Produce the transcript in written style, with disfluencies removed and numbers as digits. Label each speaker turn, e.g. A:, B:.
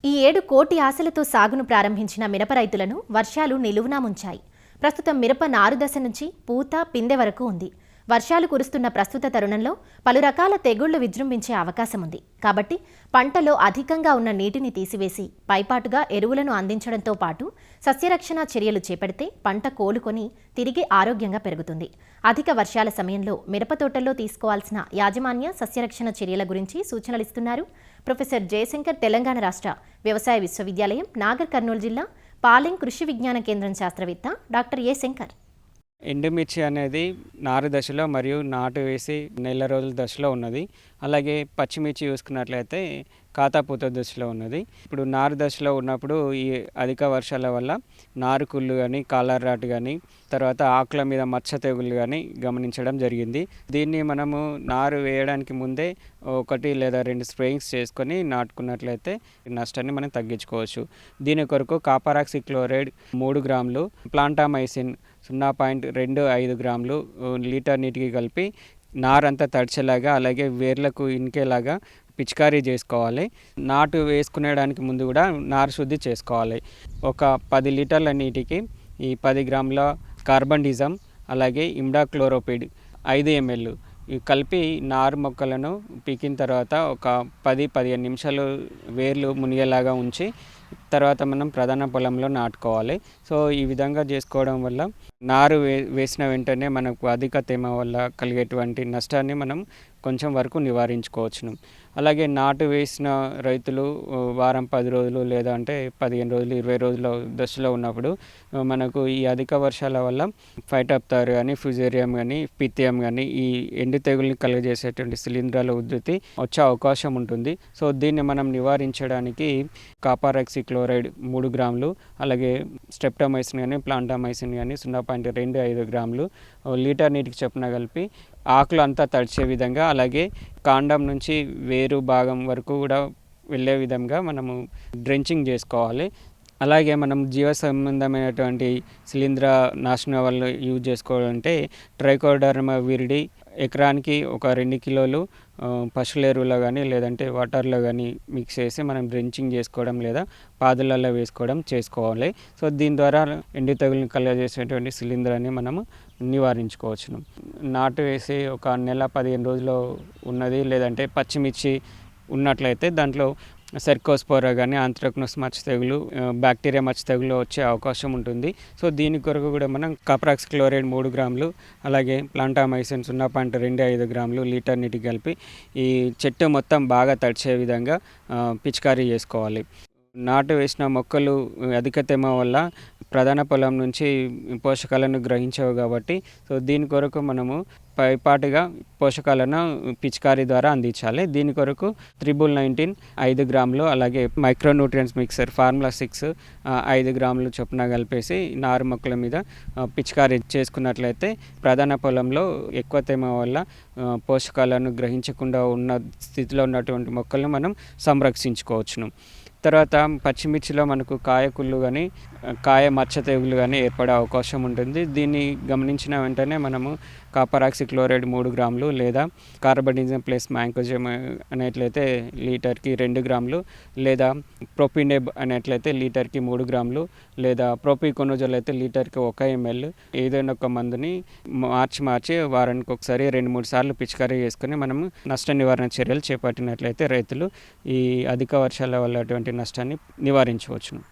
A: ఈ ఏడు కోటి ఆశలతో సాగును ప్రారంభించిన మిరప రైతులను వర్షాలు నిలువునా ముంచాయి. ప్రస్తుతం మిరప నారు దశ నుంచి పూత, పిందె వరకు ఉంది. వర్షాలు కురుస్తున్న ప్రస్తుత తరుణంలో పలు రకాల తెగుళ్లు విజృంభించే అవకాశం ఉంది. కాబట్టి పంటలో అధికంగా ఉన్న నీటిని తీసివేసి పైపాటుగా ఎరువులను అందించడంతో పాటు సస్యరక్షణ చర్యలు చేపడితే పంట కోలుకొని తిరిగి ఆరోగ్యంగా పెరుగుతుంది. అధిక వర్షాల సమయంలో మిరప తోటల్లో తీసుకోవాల్సిన యాజమాన్య సస్యరక్షణ చర్యల గురించి సూచనలిస్తున్నారు ప్రొఫెసర్ జయశంకర్, తెలంగాణ రాష్ట్ర వ్యవసాయ విశ్వవిద్యాలయం, నాగర్ కర్నూలు జిల్లా పాలెం కృషి విజ్ఞాన కేంద్రం శాస్త్రవేత్త డాక్టర్ ఏ శంకర్.
B: ఎండుమిర్చి అనేది నారు దశలో మరియు నాటు వేసి నెల రోజుల దశలో ఉన్నది. అలాగే పచ్చిమిర్చి చూసుకున్నట్లయితే కాతాపూత దశలో ఉన్నది. ఇప్పుడు నారు దశలో ఉన్నప్పుడు ఈ అధిక వర్షాల వల్ల నారు కుళ్ళు కానీ, కాలర్ రాట్ కానీ, తర్వాత ఆకుల మీద మచ్చ తెగుళ్ళు కానీ గమనించడం జరిగింది. దీన్ని మనము నారు వేయడానికి ముందే 1 లేదా 2 స్ప్రేయింగ్స్ చేసుకొని నాటుకున్నట్లయితే నష్టాన్ని మనం తగ్గించుకోవచ్చు. దీని కొరకు కాపరాక్సి క్లోరైడ్ 3 గ్రాములు, ప్లాంటామైసిన్ 0.25 గ్రాములు లీటర్ నీటికి కలిపి నారంతా తడిచేలాగా, అలాగే వేర్లకు ఇనికేలాగా పిచికారీ చేసుకోవాలి. నాటు వేసుకునేడానికి ముందు కూడా నారు శుద్ధి చేసుకోవాలి. ఒక 10 లీటర్ల నీటికి ఈ 10 గ్రాముల కార్బండిజం, అలాగే ఇమ్డాక్లోరోపిడ్ 5 ml ఇవి కలిపి నారు మొక్కలను పీకిన తర్వాత ఒక 10-15 నిమిషాలు వేర్లు మునిగేలాగా ఉంచి తర్వాత మనం ప్రధాన పొలంలో నాటుకోవాలి. సో ఈ విధంగా చేసుకోవడం వల్ల నారు వేసిన వెంటనే మనకు అధిక తేమ వల్ల కలిగేటువంటి నష్టాన్ని మనం కొంచెం వరకు నివారించుకోవచ్చును. అలాగే నాటు వేసిన రైతులు వారం 10 రోజులు లేదా అంటే 15 రోజులు 20 రోజుల దశలో ఉన్నప్పుడు మనకు ఈ అధిక వర్షాల వల్ల ఫైటోప్తర్ కానీ, ఫ్యుజేరియం కానీ, పిథియం కానీ ఈ ఎండు తెగుల్ని కలుగజేసేటువంటి శిలీంధ్రాల ఉధృతి వచ్చే అవకాశం ఉంటుంది. సో దీన్ని మనం నివారించడానికి కాపరాక్సి క్లోరైడ్ 3 గ్రాములు, అలాగే స్ట్రెప్టోమైసిన్ కానీ, ప్లాంటామైసిన్ కానీ 0.25 గ్రాములు లీటర్ నీటికి చొప్పున కలిపి ఆకులు అంతా తడిచే విధంగా, అలాగే కాండం నుంచి వేరు భాగం వరకు కూడా వెళ్ళే విధంగా మనము డ్రెంచింగ్ చేసుకోవాలి. అలాగే మనం జీవ సంబంధమైనటువంటి శిలీంధ్ర నాశనం వల్ల యూజ్ చేసుకోవాలంటే ట్రైకోడర్మా విరిడి ఎకరానికి ఒక 2 కిలోలు పశువుల ఎరువులో కానీ లేదంటే వాటర్లో కానీ మిక్స్ చేసి మనం డ్రెంచింగ్ చేసుకోవడం లేదా పాదులలో వేసుకోవడం చేసుకోవాలి. సో దీని ద్వారా ఎండు తెగులను కలుగజేసేటువంటి శిలీంధ్రాన్ని మనము నివారించుకోవచ్చును. నాటు వేసి ఒక నెల 15 రోజులు ఉన్నది లేదంటే పచ్చిమిర్చి ఉన్నట్లయితే దాంట్లో సెర్కోస్పోరా కానీ, ఆంథ్రాక్నోస్ మచ్చ తెగులు, బ్యాక్టీరియా మచ్చ తెగులు వచ్చే అవకాశం ఉంటుంది. సో దీని కొరకు కూడా మనం కాపరాక్సి క్లోరైడ్ 3 గ్రాములు, అలాగే ప్లాంటామైసిన్ 0.25 గ్రాములు లీటర్ నీటికి కలిపి ఈ చెట్టు మొత్తం బాగా తడిచే విధంగా పిచికారీ చేసుకోవాలి. నాటు వేసిన మొక్కలు అధిక తేమ వల్ల ప్రధాన పొలం నుంచి పోషకాలను గ్రహించవు కాబట్టి సో దీని కొరకు మనము పైపాటుగా పోషకాలను పిచికారీ ద్వారా అందించాలి. దీని కొరకు 319 5 గ్రాములు, అలాగే మైక్రోన్యూట్రియంట్స్ మిక్సర్ ఫార్ములా 6 5 గ్రాములు చొప్పున కలిపేసి నారు మొక్కల మీద పిచికారీ చేసుకున్నట్లయితే ప్రధాన పొలంలో ఎక్కువ తేమ వల్ల పోషకాలను గ్రహించకుండా ఉన్న స్థితిలో ఉన్నటువంటి మొక్కలను మనం సంరక్షించుకోవచ్చును. తర్వాత పచ్చిమిర్చిలో మనకు కాయ కుళ్ళు కానీ, కాయ మచ్చ తెగులు కానీ ఏర్పడే అవకాశం ఉంటుంది. దీన్ని గమనించిన వెంటనే మనము కాపరాక్సి క్లోరైడ్ 3 గ్రాములు లేదా కార్బనిజం ప్లస్ మ్యాంకోజెమ్ అనేట్లయితే లీటర్కి 2 గ్రాములు, లేదా ప్రొపినెబ్ అనేట్లయితే లీటర్కి 3 గ్రాములు, లేదా ప్రోపికోనోజోల్ అయితే లీటర్కి 1 ml ఏదైనా ఒక మందుని మార్చి వారానికి ఒకసారి 2-3 సార్లు పిచికారీ చేసుకొని మనము నష్ట నివారణ చర్యలు చేపట్టినట్లయితే రైతులు ఈ అధిక వర్షాల వల్ల అటువంటి నష్టాన్ని నివారించవచ్చు.